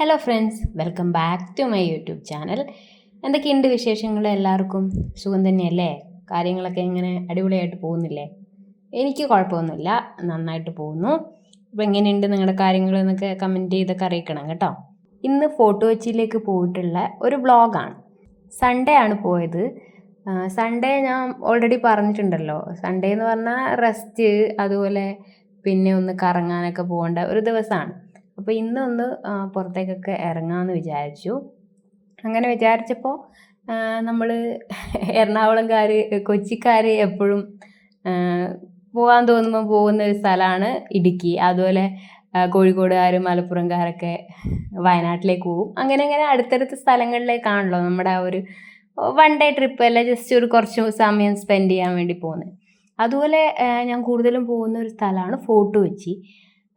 Hello friends, welcome back to my YouTube channel. എന്തൊക്കെയുണ്ട് വിശേഷങ്ങൾ? എല്ലാവർക്കും സുഖം തന്നെയല്ലേ? കാര്യങ്ങളൊക്കെ ഇങ്ങനെ അടിപൊളിയായിട്ട് പോകുന്നില്ലേ? എനിക്ക് കുഴപ്പമൊന്നുമില്ല, നന്നായിട്ട് പോകുന്നു. അപ്പോൾ എങ്ങനെയുണ്ട് നിങ്ങളുടെ കാര്യങ്ങൾ എന്നൊക്കെ കമൻറ്റ് ചെയ്തൊക്കെ അറിയിക്കണം കേട്ടോ. ഇന്ന് ഫോർട്ട് കൊച്ചിയിലേക്ക് പോയിട്ടുള്ള ഒരു വ്ളോഗാണ്. സൺഡേ ആണ് പോയത്. സൺഡേ ഞാൻ ഓൾറെഡി പറഞ്ഞിട്ടുണ്ടല്ലോ, സൺഡേ എന്ന് പറഞ്ഞാൽ റെസ്റ്റ്, അതുപോലെ പിന്നെ ഒന്ന് കറങ്ങാനൊക്കെ പോകേണ്ട ഒരു ദിവസമാണ്. അപ്പോൾ ഇന്നൊന്ന് പുറത്തേക്കൊക്കെ ഇറങ്ങാമെന്ന് വിചാരിച്ചു. അങ്ങനെ വിചാരിച്ചപ്പോൾ നമ്മൾ എറണാകുളംകാർ, കൊച്ചിക്കാർ എപ്പോഴും പോകാൻ തോന്നുമ്പോൾ പോകുന്ന ഒരു സ്ഥലമാണ് ഇടുക്കി. അതുപോലെ കോഴിക്കോടുകാർ, മലപ്പുറംകാരൊക്കെ വയനാട്ടിലേക്ക് പോകും. അങ്ങനെ അങ്ങനെ അടുത്തടുത്ത സ്ഥലങ്ങളിലേക്കാണല്ലോ നമ്മുടെ ആ ഒരു വൺ ഡേ ട്രിപ്പ്, അല്ല ജസ്റ്റ് ഒരു കുറച്ച് സമയം സ്പെൻഡ് ചെയ്യാൻ വേണ്ടി പോകുന്നത്. അതുപോലെ ഞാൻ കൂടുതലും പോകുന്ന ഒരു സ്ഥലമാണ് ഫോർട്ട് കൊച്ചി.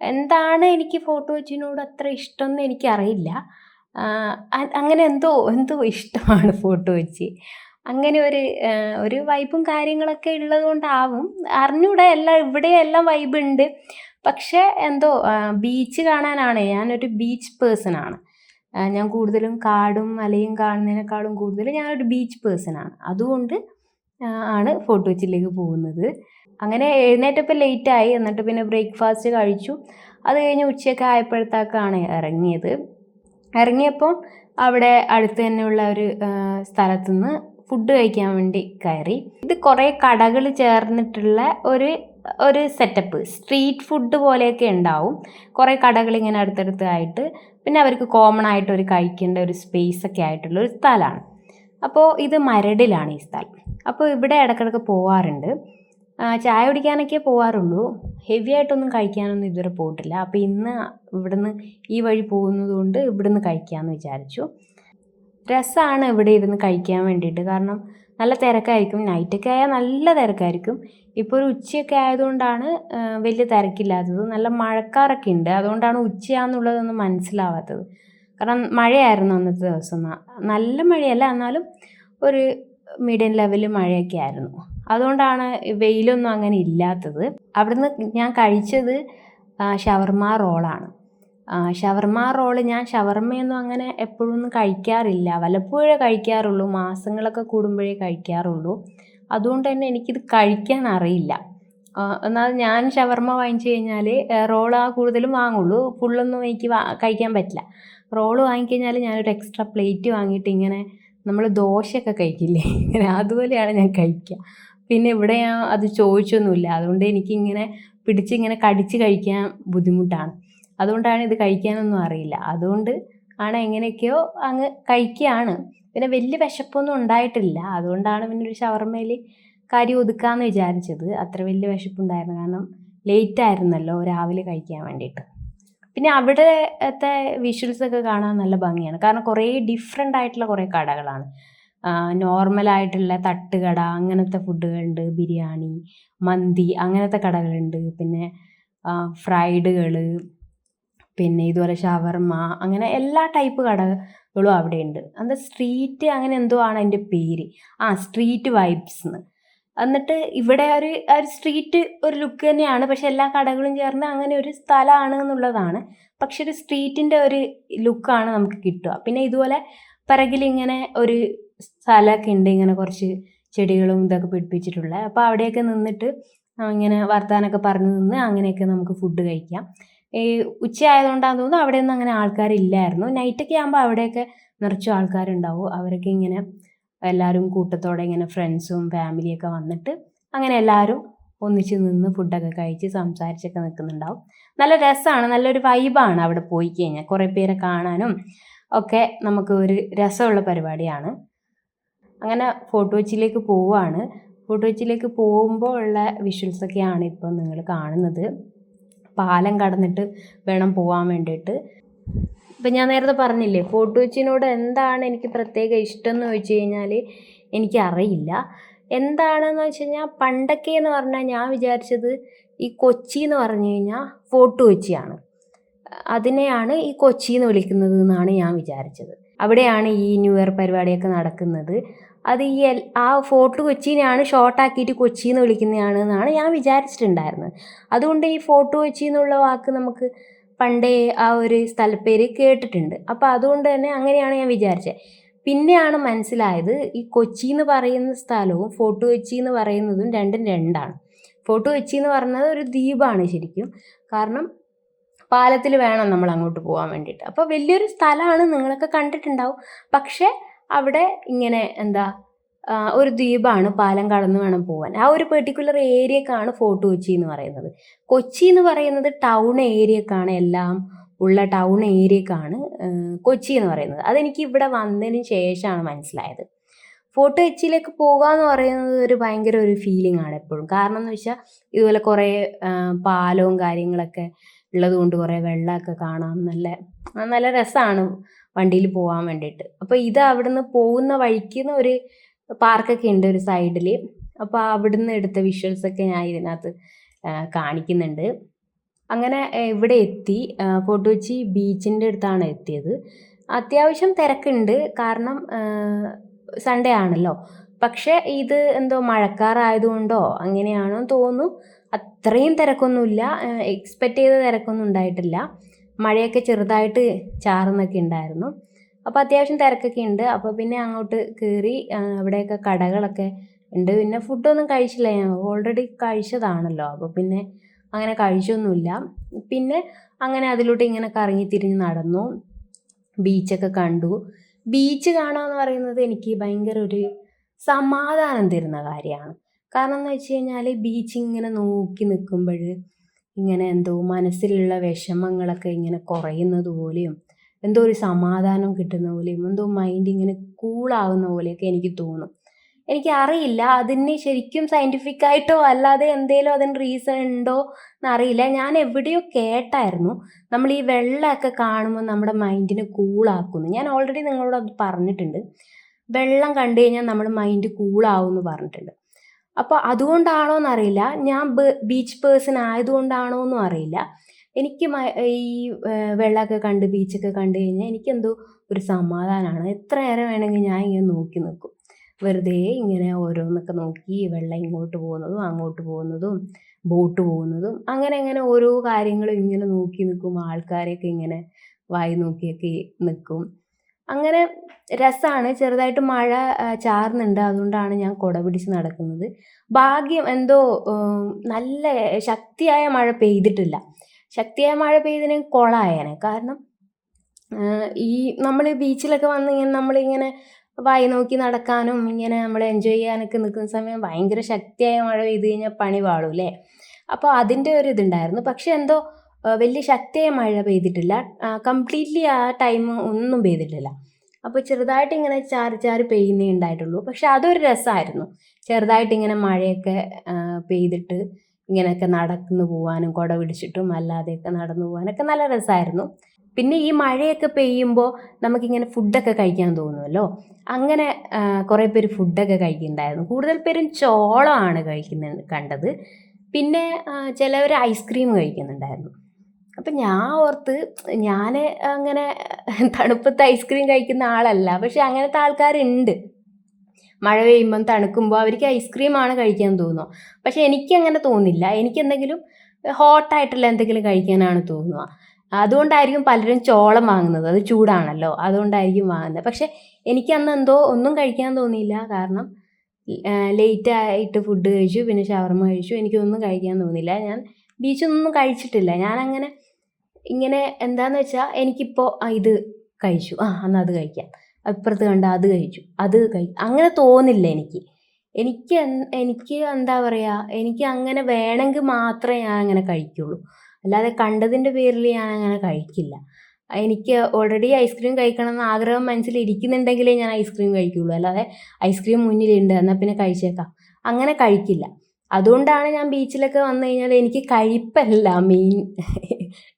എന്താണ് എനിക്ക് ഫോർട്ട് കൊച്ചിനോട് അത്ര ഇഷ്ടമെന്ന് എനിക്കറിയില്ല. അങ്ങനെ എന്തോ ഇഷ്ടമാണ് ഫോർട്ട് കൊച്ചി. അങ്ങനെ ഒരു വൈബും കാര്യങ്ങളൊക്കെ ഉള്ളത് കൊണ്ടാവും, അറിഞ്ഞൂടെ. എല്ലാം വൈബ് ഉണ്ട്. പക്ഷേ എന്തോ ബീച്ച് കാണാനാണ്, ഞാനൊരു ബീച്ച് പേഴ്സണാണ്. ഞാൻ കൂടുതലും കാടും മലയും കാണുന്നതിനേക്കാളും കൂടുതൽ ഞാനൊരു ബീച്ച് പേഴ്സണാണ്. അതുകൊണ്ട് ആണ് ഫോർട്ട് കൊച്ചിയിലേക്ക് പോകുന്നത്. അങ്ങനെ എഴുന്നേറ്റപ്പോൾ ലേറ്റായി. എന്നിട്ട് പിന്നെ ബ്രേക്ക്ഫാസ്റ്റ് കഴിച്ചു. അത് കഴിഞ്ഞ് ഉച്ചയൊക്കെ ആയപ്പോഴത്തേക്കാണ് ഇറങ്ങിയപ്പോൾ അവിടെ അടുത്ത് തന്നെയുള്ള ഒരു സ്ഥലത്തുനിന്ന് ഫുഡ് കഴിക്കാൻ വേണ്ടി കയറി. ഇത് കുറേ കടകൾ ചേർന്നിട്ടുള്ള ഒരു സെറ്റപ്പ്, സ്ട്രീറ്റ് ഫുഡ് പോലെയൊക്കെ ഉണ്ടാവും. കുറേ കടകൾ ഇങ്ങനെ അടുത്തടുത്തായിട്ട്, പിന്നെ അവർക്ക് കോമൺ ആയിട്ട് ഒരു കഴിക്കേണ്ട ഒരു സ്പേസ് ഒക്കെ ആയിട്ടുള്ള ഒരു സ്ഥലമാണ്. അപ്പോൾ ഇത് മരടിലാണ് ഈ സ്ഥലം. അപ്പോൾ ഇവിടെ ഇടയ്ക്കിടയ്ക്ക് പോവാറുണ്ട്. ചായ കുടിക്കാനൊക്കെ പോവാറുള്ളൂ, ഹെവി ആയിട്ടൊന്നും കഴിക്കാനൊന്നും ഇതുവരെ പോയിട്ടില്ല. അപ്പോൾ ഇന്ന് ഇവിടുന്ന് ഈ വഴി പോകുന്നത് കൊണ്ട് ഇവിടുന്ന് കഴിക്കാമെന്ന് വിചാരിച്ചു. രസമാണ് ഇവിടെ ഇരുന്ന് കഴിക്കാൻ വേണ്ടിയിട്ട്, കാരണം നല്ല തിരക്കായിരിക്കും. നൈറ്റൊക്കെ ആയാൽ നല്ല തിരക്കായിരിക്കും. ഇപ്പോൾ ഒരു ഉച്ചയൊക്കെ ആയതുകൊണ്ടാണ് വലിയ തിരക്കില്ലാത്തത്. നല്ല മഴക്കാറൊക്കെ ഉണ്ട്, അതുകൊണ്ടാണ് ഉച്ചയാണെന്നുള്ളതൊന്നും മനസ്സിലാവാത്തത്. കാരണം മഴയായിരുന്നു അന്നത്തെ ദിവസം. നല്ല മഴയല്ല, എന്നാലും ഒരു മീഡിയം ലെവൽ മഴയൊക്കെ ആയിരുന്നു. അതുകൊണ്ടാണ് വെയിലൊന്നും അങ്ങനെ ഇല്ലാത്തത്. അവിടുന്ന് ഞാൻ കഴിച്ചത് ഷവർമ റോളാണ്. ഷവർമ റോള് ഞാൻ ഷവർമയൊന്നും അങ്ങനെ എപ്പോഴൊന്നും കഴിക്കാറില്ല, വല്ലപ്പോഴേ കഴിക്കാറുള്ളൂ, മാസങ്ങളൊക്കെ കൂടുമ്പോഴേ കഴിക്കാറുള്ളൂ. അതുകൊണ്ട് തന്നെ എനിക്കിത് കഴിക്കാൻ അറിയില്ല. എന്നാൽ ഞാൻ ഷവർമ വാങ്ങിച്ചു കഴിഞ്ഞാൽ റോളാ കൂടുതലും വാങ്ങുള്ളൂ, ഫുള്ളൊന്നും എനിക്ക് കഴിക്കാൻ പറ്റില്ല. റോള് വാങ്ങിക്കഴിഞ്ഞാൽ ഞാനൊരു എക്സ്ട്രാ പ്ലേറ്റ് വാങ്ങിയിട്ട് ഇങ്ങനെ നമ്മൾ ദോശയൊക്കെ കഴിക്കില്ലേ, ഇങ്ങനെ അതുപോലെയാണ് ഞാൻ കഴിക്കുക. പിന്നെ ഇവിടെ ഞാൻ അത് ചോദിച്ചൊന്നുമില്ല, അതുകൊണ്ട് എനിക്കിങ്ങനെ പിടിച്ചിങ്ങനെ കടിച്ച് കഴിക്കാൻ ബുദ്ധിമുട്ടാണ്. അതുകൊണ്ടാണ് ഇത് കഴിക്കാനൊന്നും അറിയില്ല. അതുകൊണ്ട് ആണ് എങ്ങനെയൊക്കെയോ അങ്ങ് കഴിക്കുകയാണ്. പിന്നെ വലിയ വിശപ്പൊന്നും ഉണ്ടായിട്ടില്ല, അതുകൊണ്ടാണ് പിന്നെ ഒരു ഷവർമയിൽ കാര്യം ഒതുക്കാമെന്ന് വിചാരിച്ചത്. അത്ര വലിയ വിശപ്പുണ്ടായിരുന്നു, കാരണം ലേറ്റ് ആയിരുന്നല്ലോ രാവിലെ കഴിക്കാൻ വേണ്ടിയിട്ട്. പിന്നെ അവിടുത്തെ വിഷ്വൽസൊക്കെ കാണാൻ നല്ല ഭംഗിയാണ്, കാരണം കുറേ ഡിഫറെൻ്റ് ആയിട്ടുള്ള കുറേ കടകളാണ്. നോർമലായിട്ടുള്ള തട്ടുകട, അങ്ങനത്തെ ഫുഡുകളുണ്ട്, ബിരിയാണി, മന്തി, അങ്ങനത്തെ കടകളുണ്ട്. പിന്നെ ഫ്രൈഡുകൾ, പിന്നെ ഇതുപോലെ ഷവർമ, അങ്ങനെ എല്ലാ ടൈപ്പ് കടകളും അവിടെയുണ്ട്. അത് സ്ട്രീറ്റ് അങ്ങനെ എന്തോ ആണ് അതിൻ്റെ പേര്, സ്ട്രീറ്റ് വൈബ്സ് എന്ന്. എന്നിട്ട് ഇവിടെ ഒരു സ്ട്രീറ്റ് ഒരു ലുക്ക് തന്നെയാണ്, പക്ഷെ എല്ലാ കടകളും ചേർന്ന് അങ്ങനെ ഒരു സ്ഥലമാണ് എന്നുള്ളതാണ്. പക്ഷെ ഒരു സ്ട്രീറ്റിൻ്റെ ഒരു ലുക്കാണ് നമുക്ക് കിട്ടുക. പിന്നെ ഇതുപോലെ പിറകിലിങ്ങനെ ഒരു സ്ഥലമൊക്കെ ഉണ്ട്, ഇങ്ങനെ കുറച്ച് ചെടികളും ഇതൊക്കെ പിടിപ്പിച്ചിട്ടുള്ള. അപ്പോൾ അവിടെയൊക്കെ നിന്നിട്ട് ഇങ്ങനെ വർത്താനൊക്കെ പറഞ്ഞ് നിന്ന് അങ്ങനെയൊക്കെ നമുക്ക് ഫുഡ് കഴിക്കാം. ഈ ഉച്ച ആയതുകൊണ്ടാണെന്ന് തോന്നുന്നു അവിടെയൊന്നും അങ്ങനെ ആൾക്കാരില്ലായിരുന്നു. നൈറ്റൊക്കെ ആകുമ്പോൾ അവിടെയൊക്കെ നിറച്ചും ആൾക്കാരുണ്ടാവും. അവരൊക്കെ ഇങ്ങനെ എല്ലാവരും കൂട്ടത്തോടെ ഇങ്ങനെ ഫ്രണ്ട്സും ഫാമിലിയൊക്കെ വന്നിട്ട് അങ്ങനെ എല്ലാവരും ഒന്നിച്ച് നിന്ന് ഫുഡൊക്കെ കഴിച്ച് സംസാരിച്ചൊക്കെ നിൽക്കുന്നുണ്ടാവും. നല്ല രസമാണ്, നല്ലൊരു വൈബാണ് അവിടെ പോയി കഴിഞ്ഞാൽ. കുറേ പേരെ കാണാനും ഒക്കെ നമുക്ക് ഒരു രസമുള്ള പരിപാടിയാണ്. അങ്ങനെ ഫോർട്ട് കൊച്ചിയിലേക്ക് പോവുകയാണ്. ഫോർട്ട് കൊച്ചിയിലേക്ക് പോകുമ്പോൾ ഉള്ള വിഷ്വൽസൊക്കെയാണ് ഇപ്പം നിങ്ങൾ കാണുന്നത്. പാലം കടന്നിട്ട് വേണം പോകാൻ വേണ്ടിയിട്ട്. ഇപ്പം ഞാൻ നേരത്തെ പറഞ്ഞില്ലേ, ഫോർട്ട് കൊച്ചിനോട് എന്താണ് എനിക്ക് പ്രത്യേക ഇഷ്ടം എന്ന് ചോദിച്ചു കഴിഞ്ഞാൽ എനിക്കറിയില്ല. എന്താണെന്ന് വെച്ച് കഴിഞ്ഞാൽ, പണ്ടൊക്കെ എന്ന് പറഞ്ഞാൽ ഞാൻ വിചാരിച്ചത് ഈ കൊച്ചി എന്ന് പറഞ്ഞു കഴിഞ്ഞാൽ ഫോർട്ട് കൊച്ചിയാണ്, അതിനെയാണ് ഈ കൊച്ചി എന്ന് വിളിക്കുന്നത് എന്നാണ് ഞാൻ വിചാരിച്ചത്. അവിടെയാണ് ഈ ന്യൂ ഇയർ പരിപാടിയൊക്കെ നടക്കുന്നത്. അത് ആ ഫോർട്ട് കൊച്ചിനെയാണ് ഷോർട്ടാക്കിയിട്ട് കൊച്ചി എന്ന് വിളിക്കുന്നതാണ് എന്നാണ് ഞാൻ വിചാരിച്ചിട്ടുണ്ടായിരുന്നത്. അതുകൊണ്ട് ഈ ഫോർട്ട് കൊച്ചി എന്നുള്ള വാക്ക് നമുക്ക് പണ്ടേ ആ ഒരു സ്ഥലപ്പേര് കേട്ടിട്ടുണ്ട്. അപ്പോൾ അതുകൊണ്ട് തന്നെ അങ്ങനെയാണ് ഞാൻ വിചാരിച്ചത്. പിന്നെയാണ് മനസ്സിലായത് ഈ കൊച്ചി എന്ന് പറയുന്ന സ്ഥലവും ഫോർട്ട് കൊച്ചി എന്ന് പറയുന്നതും രണ്ടും രണ്ടാണ്. ഫോർട്ട് കൊച്ചി എന്ന് പറയുന്നത് ഒരു ദ്വീപാണ് ശരിക്കും. കാരണം പാലത്തിൽ വേണം നമ്മൾ അങ്ങോട്ട് പോകാൻ വേണ്ടിയിട്ട്. അപ്പോൾ വലിയൊരു സ്ഥലമാണ്, നിങ്ങളൊക്കെ കണ്ടിട്ടുണ്ടാവും. പക്ഷേ അവിടെ ഇങ്ങനെ എന്താ ഒരു ദ്വീപാണ്, പാലം കടന്ന് വേണം പോകാൻ. ആ ഒരു പെർട്ടിക്കുലർ ഏരിയക്കാണ് ഫോർട്ട് കൊച്ചി എന്ന് പറയുന്നത്. കൊച്ചി എന്ന് പറയുന്നത് ടൗൺ ഏരിയക്കാണ്, എല്ലാം ഉള്ള ടൗൺ ഏരിയക്കാണ് കൊച്ചി എന്ന് പറയുന്നത്. അതെനിക്ക് ഇവിടെ വന്നതിന് ശേഷമാണ് മനസ്സിലായത്. ഫോർട്ട് കൊച്ചിയിലേക്ക് പോകുക എന്ന് പറയുന്നത് ഒരു ഭയങ്കര ഒരു ഫീലിംഗ് ആണ് എപ്പോഴും. കാരണം എന്ന് വെച്ചാൽ ഇതുപോലെ കുറേ പാലവും കാര്യങ്ങളൊക്കെ ഉള്ളത് കൊണ്ട് കുറേ വെള്ളമൊക്കെ കാണാം, നല്ല നല്ല രസമാണ് വണ്ടിയിൽ പോകാൻ വേണ്ടിയിട്ട്. അപ്പോൾ ഇത് അവിടുന്ന് പോകുന്ന വഴിക്ക് ഒരു പാർക്കൊക്കെ ഉണ്ട് ഒരു സൈഡിൽ. അപ്പോൾ അവിടുന്ന് എടുത്ത വിഷ്വൽസൊക്കെ ഞാൻ ഇതിനകത്ത് കാണിക്കുന്നുണ്ട്. അങ്ങനെ ഇവിടെ എത്തി, ഫോർട്ട് കൊച്ചി ബീച്ചിൻ്റെ അടുത്താണ് എത്തിയത്. അത്യാവശ്യം തിരക്കുണ്ട്, കാരണം സൺഡേ ആണല്ലോ. പക്ഷേ ഇത് എന്തോ മഴക്കാറായതുകൊണ്ടോ അങ്ങനെയാണോ തോന്നുന്നു, അത്രയും തിരക്കൊന്നുമില്ല. എക്സ്പെക്റ്റ് ചെയ്ത തിരക്കൊന്നും ഉണ്ടായിട്ടില്ല. മഴയൊക്കെ ചെറുതായിട്ട് ചാറുന്നൊക്കെ ഉണ്ടായിരുന്നു. അപ്പോൾ അത്യാവശ്യം തിരക്കൊക്കെ ഉണ്ട്. അപ്പോൾ പിന്നെ അങ്ങോട്ട് കയറി, അവിടെയൊക്കെ കടകളൊക്കെ ഉണ്ട്. പിന്നെ ഫുഡൊന്നും കഴിച്ചില്ല, ഞാൻ ഓൾറെഡി കഴിച്ചതാണല്ലോ. അപ്പോൾ പിന്നെ അങ്ങനെ കഴിച്ചൊന്നുമില്ല. പിന്നെ അങ്ങനെ അതിലൂടെ ഇങ്ങനെ കറങ്ങി തിരിഞ്ഞ് നടന്നു, ബീച്ചൊക്കെ കണ്ടു. ബീച്ച് കാണുക എന്ന് പറയുന്നത് എനിക്ക് ഭയങ്കര ഒരു സമാധാനം തരുന്ന കാര്യമാണ്. കാരണം എന്ന് വെച്ച് കഴിഞ്ഞാൽ ബീച്ച് ഇങ്ങനെ നോക്കി നിൽക്കുമ്പോൾ ഇങ്ങനെ എന്തോ മനസ്സിലുള്ള വിഷമങ്ങളൊക്കെ ഇങ്ങനെ കുറയുന്നത് പോലെയും, എന്തോ ഒരു സമാധാനം കിട്ടുന്ന പോലെയും, എന്തോ മൈൻഡ് ഇങ്ങനെ കൂളാവുന്ന പോലെയൊക്കെ എനിക്ക് തോന്നും. എനിക്കറിയില്ല അതിന് ശരിക്കും സയൻറ്റിഫിക്കായിട്ടോ അല്ലാതെ എന്തേലും അതിന് റീസൺ ഉണ്ടോ എന്നറിയില്ല. ഞാൻ എവിടെയോ കേട്ടായിരുന്നു നമ്മൾ ഈ വെള്ളമൊക്കെ കാണുമ്പോൾ നമ്മുടെ മൈൻഡിനെ കൂളാക്കുന്നു. ഞാൻ ഓൾറെഡി നിങ്ങളോട് അത് പറഞ്ഞിട്ടുണ്ട്. വെള്ളം കണ്ടു കഴിഞ്ഞാൽ നമ്മുടെ മൈൻഡ് കൂളാവും എന്ന് പറഞ്ഞിട്ടുണ്ട്. അപ്പോൾ അതുകൊണ്ടാണോ എന്നറിയില്ല, ഞാൻ ബീച്ച് പേഴ്സൺ ആയതുകൊണ്ടാണോ എന്നും അറിയില്ല, എനിക്ക് ഈ വെള്ളമൊക്കെ കണ്ട് ബീച്ചൊക്കെ കണ്ടു കഴിഞ്ഞാൽ എനിക്കെന്തോ ഒരു സമാധാനമാണ്. എത്ര നേരം വേണമെങ്കിൽ ഞാൻ ഇങ്ങനെ നോക്കി നിൽക്കും, വെറുതെ ഇങ്ങനെ ഓരോന്നൊക്കെ നോക്കി, വെള്ളം ഇങ്ങോട്ട് പോകുന്നതും അങ്ങോട്ട് പോകുന്നതും ബോട്ട് പോകുന്നതും അങ്ങനെ അങ്ങനെ ഓരോ കാര്യങ്ങളും ഇങ്ങനെ നോക്കി നിൽക്കും. ആൾക്കാരെയൊക്കെ ഇങ്ങനെ വായി നോക്കിയൊക്കെ നിൽക്കും. അങ്ങനെ രസമാണ്. ചെറുതായിട്ട് മഴ ചാറുന്നുണ്ട്, അതുകൊണ്ടാണ് ഞാൻ കുട പിടിച്ച് നടക്കുന്നത്. ഭാഗ്യം എന്തോ നല്ല ശക്തിയായ മഴ പെയ്തിട്ടില്ല. ശക്തിയായ മഴ പെയ്തിനെങ്കിൽ കൊളായേനെ. കാരണം ഈ നമ്മൾ ബീച്ചിലൊക്കെ വന്ന് ഇങ്ങനെ നമ്മളിങ്ങനെ വായി നോക്കി നടക്കാനും ഇങ്ങനെ നമ്മൾ എൻജോയ് ചെയ്യാനൊക്കെ നിൽക്കുന്ന സമയം ഭയങ്കര ശക്തിയായ മഴ പെയ്ത് കഴിഞ്ഞാൽ പണി പാളും അല്ലേ. അപ്പോൾ അതിൻ്റെ ഒരു ഇതുണ്ടായിരുന്നു. പക്ഷെ എന്തോ വലിയ ശക്തിയായ മഴ പെയ്തിട്ടില്ല, കംപ്ലീറ്റ്ലി ആ ടൈം ഒന്നും പെയ്തിട്ടില്ല. അപ്പോൾ ചെറുതായിട്ട് ഇങ്ങനെ ചാറി ചാറി പെയ്യുന്നേ ഉണ്ടായിട്ടുള്ളൂ. പക്ഷെ അതൊരു രസമായിരുന്നു, ചെറുതായിട്ട് ഇങ്ങനെ മഴയൊക്കെ പെയ്തിട്ട് ഇങ്ങനെയൊക്കെ നടന്നു പോകാനും കുട പിടിച്ചിട്ടും അല്ലാതെയൊക്കെ നടന്നു പോകാനൊക്കെ നല്ല രസമായിരുന്നു. പിന്നെ ഈ മഴയൊക്കെ പെയ്യുമ്പോൾ നമുക്കിങ്ങനെ ഫുഡൊക്കെ കഴിക്കാൻ തോന്നുമല്ലോ. അങ്ങനെ കുറേ പേര് ഫുഡൊക്കെ കഴിക്കുന്നുണ്ടായിരുന്നു. കൂടുതൽ പേരും ചോളമാണ് കണ്ടത്. പിന്നെ ചിലവർ ഐസ്ക്രീം കഴിക്കുന്നുണ്ടായിരുന്നു. അപ്പം ഞാൻ ഓർത്ത്, ഞാൻ അങ്ങനെ തണുപ്പത്ത് ഐസ്ക്രീം കഴിക്കുന്ന ആളല്ല, പക്ഷെ അങ്ങനത്തെ ആൾക്കാരുണ്ട്. മഴ പെയ്യുമ്പം തണുക്കുമ്പോൾ അവർക്ക് ഐസ്ക്രീമാണ് കഴിക്കാൻ തോന്നുക. പക്ഷെ എനിക്കങ്ങനെ തോന്നില്ല. എനിക്കെന്തെങ്കിലും ഹോട്ടായിട്ടുള്ള എന്തെങ്കിലും കഴിക്കാനാണ് തോന്നുക. അതുകൊണ്ടായിരിക്കും പലരും ചോളം വാങ്ങുന്നത്, അത് ചൂടാണല്ലോ, അതുകൊണ്ടായിരിക്കും വാങ്ങുന്നത്. പക്ഷെ എനിക്കന്ന് എന്തോ ഒന്നും കഴിക്കാൻ തോന്നിയില്ല. കാരണം ലേറ്റായിട്ട് ഫുഡ് കഴിച്ചു, പിന്നെ ഷവർമ കഴിച്ചു, എനിക്കൊന്നും കഴിക്കാൻ തോന്നിയില്ല. ഞാൻ ബീച്ചൊന്നും കഴിച്ചിട്ടില്ല. ഞാനങ്ങനെ ഇങ്ങനെ എന്താന്ന് വെച്ചാൽ എനിക്കിപ്പോൾ ഇത് കഴിച്ചു, എന്നാൽ അത് കഴിക്കാം, അപ്പുറത്ത് കണ്ട അത് കഴിച്ചു, അത് അങ്ങനെ തോന്നില്ല എനിക്ക് എന്താ പറയുക, എനിക്ക് അങ്ങനെ വേണമെങ്കിൽ മാത്രമേ ഞാൻ അങ്ങനെ കഴിക്കുള്ളൂ. അല്ലാതെ കണ്ടതിൻ്റെ പേരിൽ ഞാൻ അങ്ങനെ കഴിക്കില്ല. എനിക്ക് ഓൾറെഡി ഐസ്ക്രീം കഴിക്കണം എന്ന് ആഗ്രഹം മനസ്സിലിരിക്കുന്നുണ്ടെങ്കിലേ ഞാൻ ഐസ്ക്രീം കഴിക്കുള്ളൂ. അല്ലാതെ ഐസ്ക്രീം മുന്നിലുണ്ട് എന്നാൽ പിന്നെ കഴിച്ചേക്കാം, അങ്ങനെ കഴിക്കില്ല. അതുകൊണ്ടാണ് ഞാൻ ബീച്ചിലൊക്കെ വന്നു കഴിഞ്ഞാൽ എനിക്ക് കഴിപ്പല്ല മെയിൻ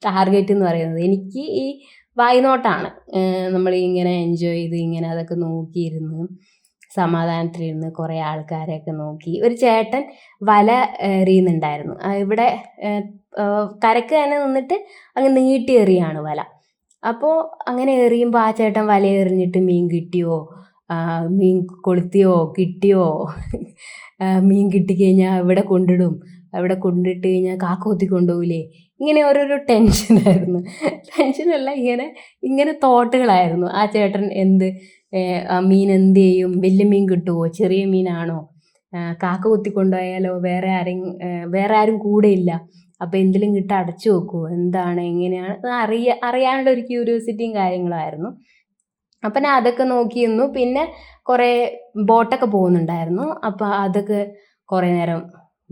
ടാർഗറ്റ് എന്ന് പറയുന്നത്. എനിക്ക് ഈ വായ്നോട്ടാണ്. നമ്മൾ ഇങ്ങനെ എൻജോയ് ചെയ്ത് ഇങ്ങനെ അതൊക്കെ നോക്കിയിരുന്ന് സമാധാനത്തിലിരുന്ന് കുറേ ആൾക്കാരെയൊക്കെ നോക്കി. ഒരു ചേട്ടൻ വല എറിയുന്നുണ്ടായിരുന്നു. ഇവിടെ കരക്ക് തന്നെ നിന്നിട്ട് അങ്ങ് നീട്ടി എറിയാണ് വല. അപ്പോൾ അങ്ങനെ എറിയുമ്പോൾ ആ ചേട്ടൻ വല എറിഞ്ഞിട്ട് മീൻ കിട്ടിയോ, മീൻ കൊളുത്തിയോ, കിട്ടിയോ, മീൻ കിട്ടിക്കഴിഞ്ഞാൽ ഇവിടെ കൊണ്ടിടും, അവിടെ കൊണ്ടിട്ട് കഴിഞ്ഞാൽ കാക്ക കൊത്തി കൊണ്ടുപോകില്ലേ, ഇങ്ങനെ ഓരോരോ ടെൻഷനായിരുന്നു. ടെൻഷനല്ല, ഇങ്ങനെ തോട്ടുകളായിരുന്നു. ആ ചേട്ടൻ ആ മീൻ എന്ത് ചെയ്യും, വലിയ മീൻ കിട്ടുമോ, ചെറിയ മീനാണോ, കാക്ക കൊത്തി കൊണ്ടുപോയാലോ, വേറെ ആരും കൂടെ ഇല്ല, അപ്പോൾ എന്തെങ്കിലും കിട്ടാൻ അടച്ചു വെക്കുമോ, എന്താണ് എങ്ങനെയാണ് അറിയാനുള്ള ഒരു ക്യൂരിയോസിറ്റിയും കാര്യങ്ങളായിരുന്നു. അപ്പം ഞാൻ അതൊക്കെ നോക്കിയിരുന്നു. പിന്നെ കുറേ ബോട്ടൊക്കെ പോകുന്നുണ്ടായിരുന്നു. അപ്പോൾ അതൊക്കെ കുറേ നേരം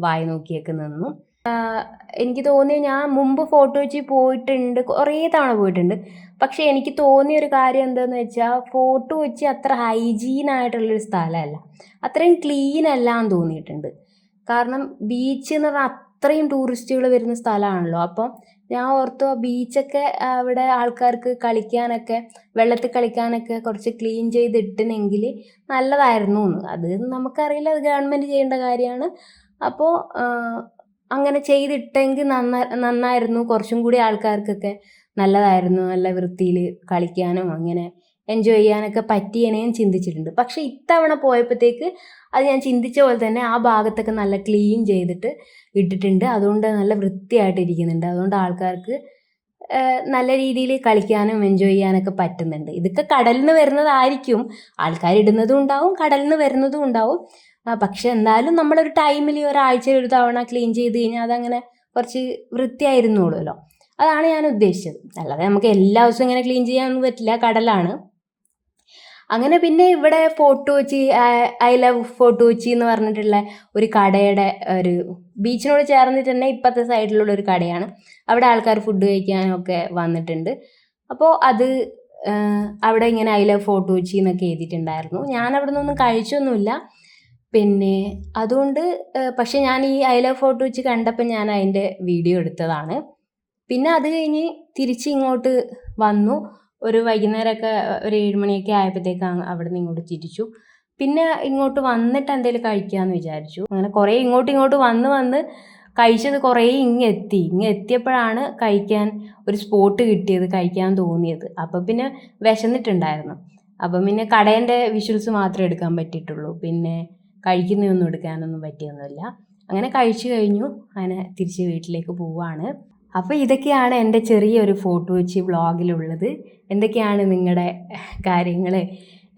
വായി നോക്കിയൊക്കെ നിന്നു. എനിക്ക് തോന്നി, ഞാൻ മുമ്പ് ഫോർട്ട് കൊച്ചി പോയിട്ടുണ്ട്, കുറേ തവണ പോയിട്ടുണ്ട്. പക്ഷേ എനിക്ക് തോന്നിയൊരു കാര്യം എന്താണെന്ന് വെച്ചാൽ, ഫോർട്ട് കൊച്ചി അത്ര ഹൈജീനായിട്ടുള്ളൊരു സ്ഥലമല്ല, അത്രയും ക്ലീൻ അല്ല എന്ന് തോന്നിയിട്ടുണ്ട്. കാരണം ബീച്ച് എന്ന് പറഞ്ഞാൽ അത്രയും ടൂറിസ്റ്റുകൾ വരുന്ന സ്ഥലമാണല്ലോ. അപ്പം ഞാൻ ഓർത്തു, ആ ബീച്ചൊക്കെ അവിടെ ആൾക്കാർക്ക് കളിക്കാനൊക്കെ, വെള്ളത്തിൽ കളിക്കാനൊക്കെ കുറച്ച് ക്ലീൻ ചെയ്തിട്ടിനെങ്കിൽ നല്ലതായിരുന്നു എന്ന്. അത് നമുക്കറിയില്ല, അത് ഗവൺമെൻറ് ചെയ്യേണ്ട കാര്യമാണ്. അപ്പോൾ അങ്ങനെ ചെയ്തിട്ടെങ്കിൽ നന്നായിരുന്നു, കുറച്ചും കൂടി ആൾക്കാർക്കൊക്കെ നല്ലതായിരുന്നു, നല്ല വൃത്തിയിൽ കളിക്കാനും അങ്ങനെ എൻജോയ് ചെയ്യാനൊക്കെ പറ്റിയെന്ന് ഞാൻ ചിന്തിച്ചിട്ടുണ്ട്. പക്ഷേ ഇത്തവണ പോയപ്പോഴത്തേക്ക് അത് ഞാൻ ചിന്തിച്ച പോലെ തന്നെ ആ ഭാഗത്തൊക്കെ നല്ല ക്ലീൻ ചെയ്തിട്ട് ഇട്ടിട്ടുണ്ട്. അതുകൊണ്ട് നല്ല വൃത്തിയായിട്ട് ഇരിക്കുന്നുണ്ട്. അതുകൊണ്ട് ആൾക്കാർക്ക് നല്ല രീതിയിൽ കളിക്കാനും എൻജോയ് ചെയ്യാനൊക്കെ പറ്റുന്നുണ്ട്. ഇതൊക്കെ കടലിൽ നിന്ന് വരുന്നതായിരിക്കും, ആൾക്കാരിടുന്നതും ഉണ്ടാവും, കടലിൽ നിന്ന് വരുന്നതും ഉണ്ടാവും. പക്ഷെ എന്നാലും നമ്മളൊരു ടൈമിൽ ഒരാഴ്ചയിൽ ഒരു തവണ ക്ലീൻ ചെയ്ത് കഴിഞ്ഞാൽ അതങ്ങനെ കുറച്ച് വൃത്തിയായിരുന്നുള്ളൂല്ലോ. അതാണ് ഞാൻ ഉദ്ദേശിച്ചത്. അല്ലാതെ നമുക്ക് എല്ലാ ദിവസവും ഇങ്ങനെ ക്ലീൻ ചെയ്യാനൊന്നും പറ്റില്ല, കടലാണ്. അങ്ങനെ പിന്നെ ഇവിടെ fort Kochi, I love fort Kochi എന്ന് പറഞ്ഞിട്ടുള്ള ഒരു കടയുടെ, ഒരു ബീച്ചിനോട് ചേർന്നിട്ട് തന്നെ ഇപ്പോഴത്തെ സൈഡിലുള്ള ഒരു കടയാണ്. അവിടെ ആൾക്കാർ ഫുഡ് കഴിക്കാനൊക്കെ വന്നിട്ടുണ്ട്. അപ്പോൾ അത് അവിടെ ഇങ്ങനെ ഐ ലവ് ഫോർട്ട് കൊച്ചി എന്നൊക്കെ എഴുതിയിട്ടുണ്ടായിരുന്നു. ഞാൻ അവിടെ നിന്നൊന്നും കഴിച്ചൊന്നുമില്ല. പിന്നെ അതുകൊണ്ട് പക്ഷെ ഞാൻ ഈ ഐ ലവ് ഫോർട്ട് കൊച്ചി കണ്ടപ്പോൾ ഞാൻ അതിൻ്റെ വീഡിയോ എടുത്തതാണ്. പിന്നെ അത് കഴിഞ്ഞ് തിരിച്ച് ഇങ്ങോട്ട് വന്നു. ഒരു വൈകുന്നേരമൊക്കെ ഒരു 7 മണിയൊക്കെ ആയപ്പോഴത്തേക്കാണ് അവിടെ നിന്ന് ഇങ്ങോട്ട് തിരിച്ചു. പിന്നെ ഇങ്ങോട്ട് വന്നിട്ട് എന്തെങ്കിലും കഴിക്കാമെന്ന് വിചാരിച്ചു. അങ്ങനെ കുറേ ഇങ്ങോട്ട് വന്ന് കഴിച്ചത് കുറേ എത്തിയപ്പോഴാണ് കഴിക്കാൻ ഒരു സ്പോട്ട് കിട്ടിയത്, കഴിക്കാൻ തോന്നിയത്. അപ്പം പിന്നെ വിശന്നിട്ടുണ്ടായിരുന്നു. അപ്പം പിന്നെ കടേൻ്റെ വിഷ്വൽസ് മാത്രമേ എടുക്കാൻ പറ്റിയിട്ടുള്ളൂ. പിന്നെ കഴിക്കുന്നതൊന്നും എടുക്കാനൊന്നും പറ്റിയൊന്നുമില്ല. അങ്ങനെ കഴിച്ചു കഴിഞ്ഞു. അങ്ങനെ തിരിച്ച് വീട്ടിലേക്ക് പോവുകയാണ്. അപ്പോൾ ഇതൊക്കെയാണ് എൻ്റെ ചെറിയൊരു ഫോർട്ട് കൊച്ചി വ്ളോഗിലുള്ളത്. എന്തൊക്കെയാണ് നിങ്ങളുടെ കാര്യങ്ങൾ,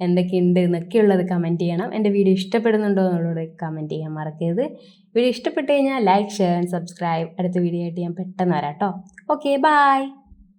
എന്തൊക്കെയുണ്ട് എന്നൊക്കെയുള്ളത് കമൻറ്റ് ചെയ്യണം. എൻ്റെ വീഡിയോ ഇഷ്ടപ്പെടുന്നുണ്ടോ എന്നുള്ളത് കമൻറ്റ് ചെയ്യാൻ മറക്കരുത്. വീഡിയോ ഇഷ്ടപ്പെട്ട് കഴിഞ്ഞാൽ ലൈക്ക്, ഷെയർ ആൻഡ് സബ്സ്ക്രൈബ്. അടുത്ത വീഡിയോ ആയിട്ട് ഞാൻ പെട്ടെന്ന് വരാം കേട്ടോ. Okay, by.